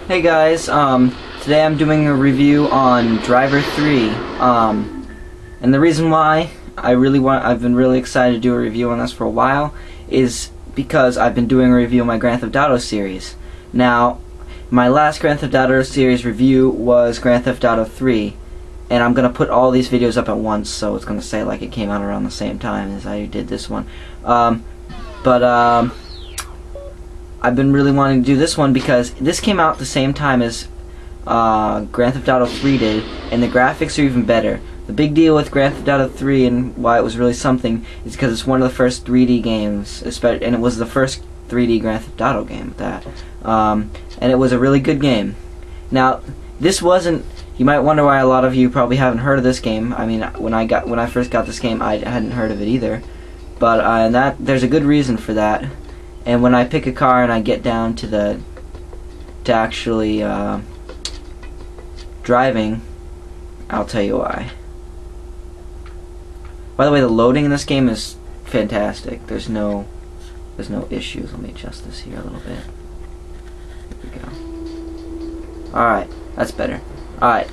Hey guys, today I'm doing a review on Driver 3, and the reason why I've been really excited to do a review on this for a while is because I've been doing a review on my Grand Theft Auto series. Now, my last Grand Theft Auto series review was Grand Theft Auto 3, and I'm gonna put all these videos up at once, so it's gonna say like it came out around the same time as I did this one. I've been really wanting to do this one because this came out the same time as Grand Theft Auto 3 did, and the graphics are even better. The big deal with Grand Theft Auto 3 and why it was really something is because it's one of the first 3D games, and it was the first 3D Grand Theft Auto game at that. And it was a really good game. Now, this wasn't. You might wonder why a lot of you probably haven't heard of this game. I mean, when I first got this game, I hadn't heard of it either. But and there's a good reason for that. And when I pick a car and I get down to actually driving, I'll tell you why. By the way, the loading in this game is fantastic. There's no issues. Let me adjust this here a little bit. There we go. Alright, that's better. Alright.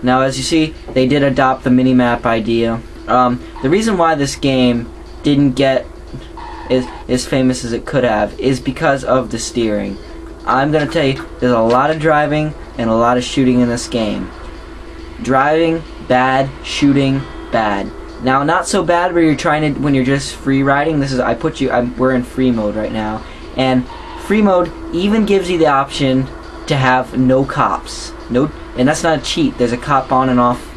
Now, as you see, they did adopt the mini-map idea. The reason why this game didn't get as famous as it could have is because of the steering. I'm gonna tell you, there's a lot of driving and a lot of shooting in this game. Driving, bad. Shooting, bad. Now, not so bad when you're just free riding. We're in free mode right now, and free mode even gives you the option to have no cops. And that's not a cheat. There's a cop on and off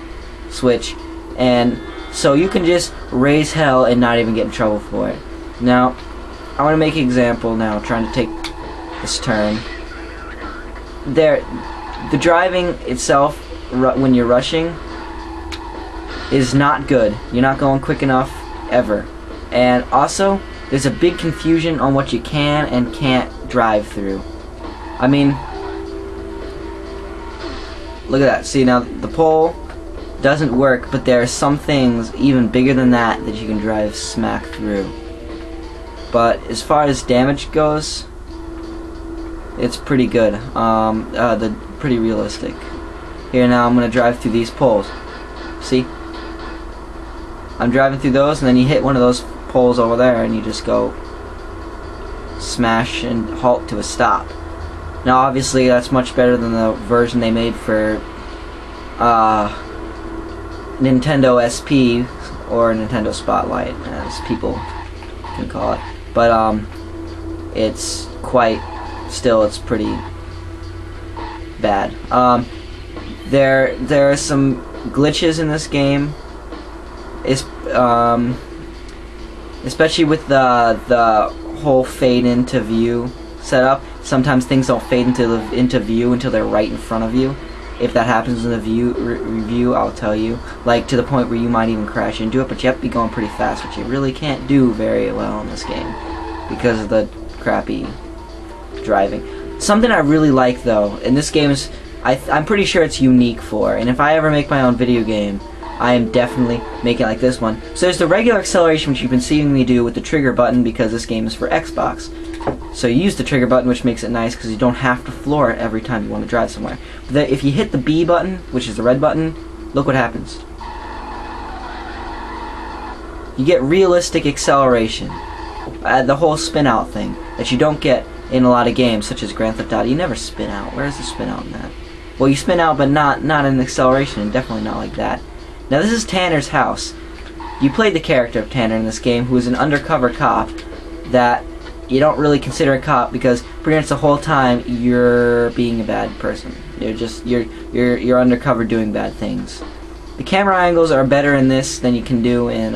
switch, and so you can just raise hell and not even get in trouble for it. Now, I want to make an example now, trying to take this turn. The driving itself, when you're rushing, is not good. You're not going quick enough, ever. And also, there's a big confusion on what you can and can't drive through. I mean, look at that. See, now, the pole doesn't work, but there are some things even bigger than that you can drive smack through. But as far as damage goes, it's pretty good. Pretty realistic. Here now, I'm gonna drive through these poles. See? I'm driving through those, and then you hit one of those poles over there, and you just go smash and halt to a stop. Now, obviously, that's much better than the version they made for Nintendo SP or Nintendo Spotlight, as people can call it. But it's it's pretty bad. There are some glitches in this game, especially with the whole fade into view setup. Sometimes things don't fade into view until they're right in front of you. If that happens in the review, I'll tell you. Like, to the point where you might even crash into it, but you have to be going pretty fast, which you really can't do very well in this game because of the crappy driving. Something I really like, though, and this game is, I'm pretty sure it's unique for, and if I ever make my own video game, I am definitely making it like this one. So there's the regular acceleration, which you've been seeing me do with the trigger button because this game is for Xbox. So you use the trigger button, which makes it nice because you don't have to floor it every time you want to drive somewhere. But if you hit the B button, which is the red button, look what happens. You get realistic acceleration. The whole spin out thing that you don't get in a lot of games, such as Grand Theft Auto. You never spin out. Where's the spin out in that? Well, you spin out, but not in acceleration, and definitely not like that. Now, this is Tanner's house. You played the character of Tanner in this game, who is an undercover cop that you don't really consider a cop because pretty much the whole time you're being a bad person. You're undercover doing bad things. The camera angles are better in this than you can do in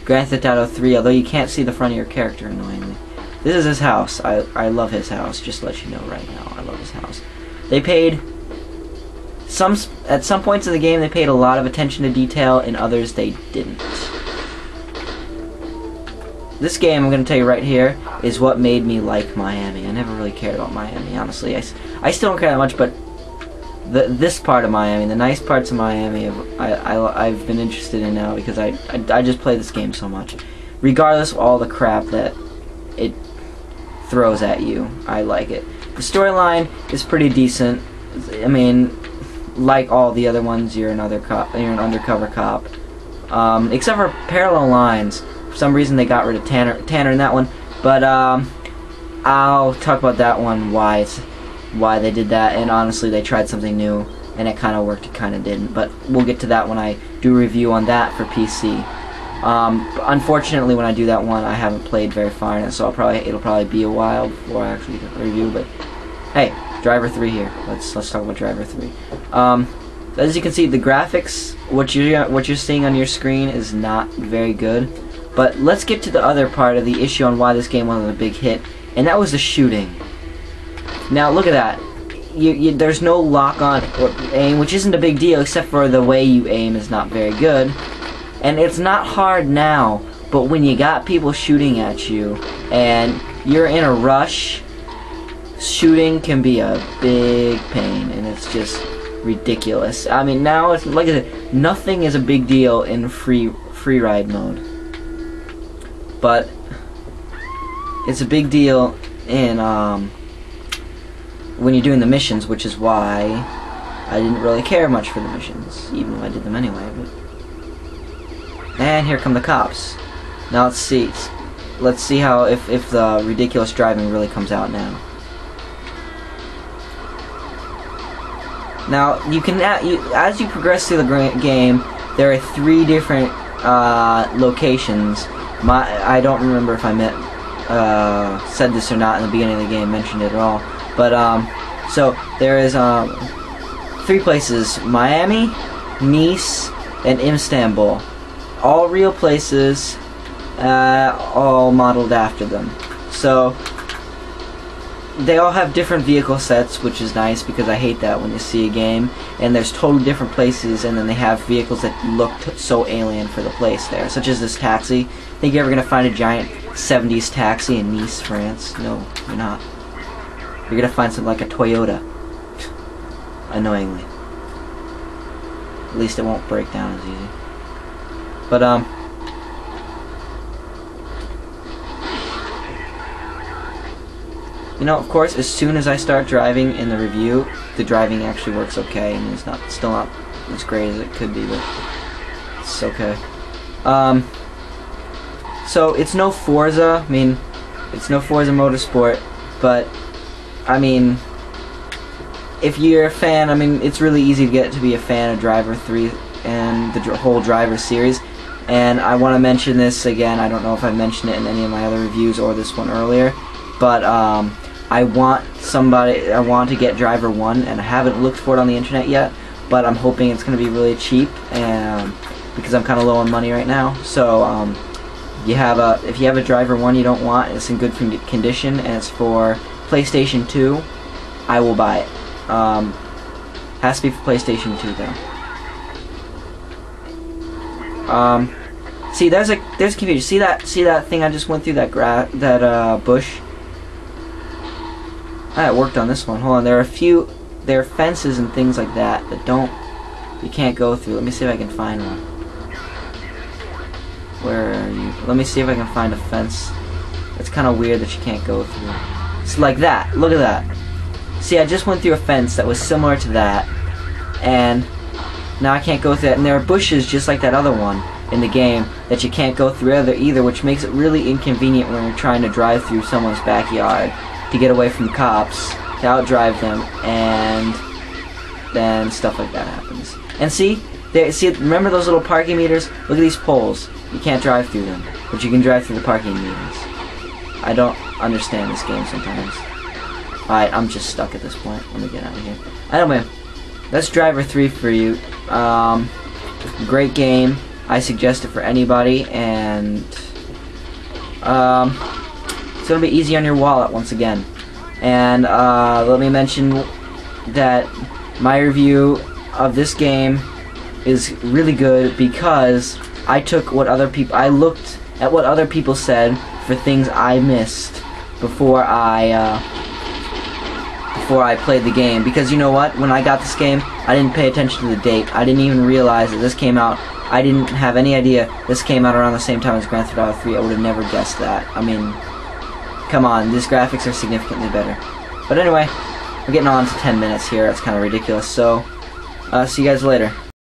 Grand Theft Auto 3, although you can't see the front of your character annoyingly. This is his house. I love his house, just to let you know right now. I love his house. They paid at some points in the game they paid a lot of attention to detail, and others they didn't. This game, I'm going to tell you right here, is what made me like Miami. I never really cared about Miami, honestly. I still don't care that much, but this part of Miami, the nice parts of Miami, I've been interested in now because I just play this game so much. Regardless of all the crap that it throws at you, I like it. The storyline is pretty decent. I mean, like all the other ones, you're an undercover cop. Except for Parallel Lines. For some reason they got rid of Tanner in that one. But I'll talk about that one, why they did that, and honestly they tried something new and it kind of worked, it kind of didn't. But we'll get to that when I do a review on that for PC. Unfortunately, when I do that one, I haven't played very far in it, so it'll probably be a while before I actually get the review. But hey, Driver 3 here. Let's talk about Driver 3. As you can see, the graphics, what you're seeing on your screen is not very good. But let's get to the other part of the issue on why this game wasn't a big hit, and that was the shooting. Now look at that. There's no lock-on or aim, which isn't a big deal, except for the way you aim is not very good. And it's not hard now, but when you got people shooting at you and you're in a rush, shooting can be a big pain, and it's just ridiculous. I mean, now it's like I said, nothing is a big deal in free ride mode, but it's a big deal in when you're doing the missions, which is why I didn't really care much for the missions, even though I did them anyway. And here come the cops. Now let's see how if the ridiculous driving really comes out now. Now you can as you progress through the game, there are 3 different locations. I don't remember if I said this or not in the beginning of the game, mentioned it at all. But so there is 3 places: Miami, Nice, and Istanbul. All real places, all modeled after them. So they all have different vehicle sets, which is nice because I hate that when you see a game and there's totally different places and then they have vehicles that look so alien for the place there, such as this taxi. Think you're ever gonna find a giant 70s taxi in Nice, France? No, you're not. You're gonna find something like a Toyota. Annoyingly. At least it won't break down as easy. But you know, of course, as soon as I start driving in the review, the driving actually works okay, and it's still not as great as it could be, but it's okay. So it's no Forza. I mean, it's no Forza Motorsport, but I mean, if you're a fan, I mean, it's really easy to get to be a fan of Driver 3 and the whole Driver series. And I want to mention this again. I don't know if I mentioned it in any of my other reviews or this one earlier, but I want to get Driver 1, and I haven't looked for it on the internet yet, but I'm hoping it's going to be really cheap, and because I'm kind of low on money right now. So if you have a Driver 1 you don't want, it's in good condition, and it's for PlayStation 2, I will buy it. Has to be for PlayStation 2 though. See, there's confusion. See that thing I just went through, that bush? I worked on this one. Hold on, there are fences and things like that you can't go through. Let me see if I can find one. Where are you? Let me see if I can find a fence. It's kind of weird that you can't go through. It's like that. Look at that. See, I just went through a fence that was similar to that, and now I can't go through that. And there are bushes just like that other one in the game that you can't go through either, which makes it really inconvenient when you're trying to drive through someone's backyard to get away from cops, to outdrive them, and then stuff like that happens. And see, remember those little parking meters? Look at these poles. You can't drive through them, but you can drive through the parking meters. I don't understand this game sometimes. Alright, I'm just stuck at this point. Let me get out of here. Anyway, that's Driver 3 for you. Great game. I suggest it for anybody, and it's going to be easy on your wallet once again. And let me mention that my review of this game is really good because I looked at what other people said for things I missed before I played the game. Because you know what? When I got this game, I didn't pay attention to the date. I didn't even realize that this came out. I didn't have any idea this came out around the same time as Grand Theft Auto 3. I would have never guessed that. I mean, come on, these graphics are significantly better. But anyway, we're getting on to 10 minutes here. That's kind of ridiculous. So, see you guys later.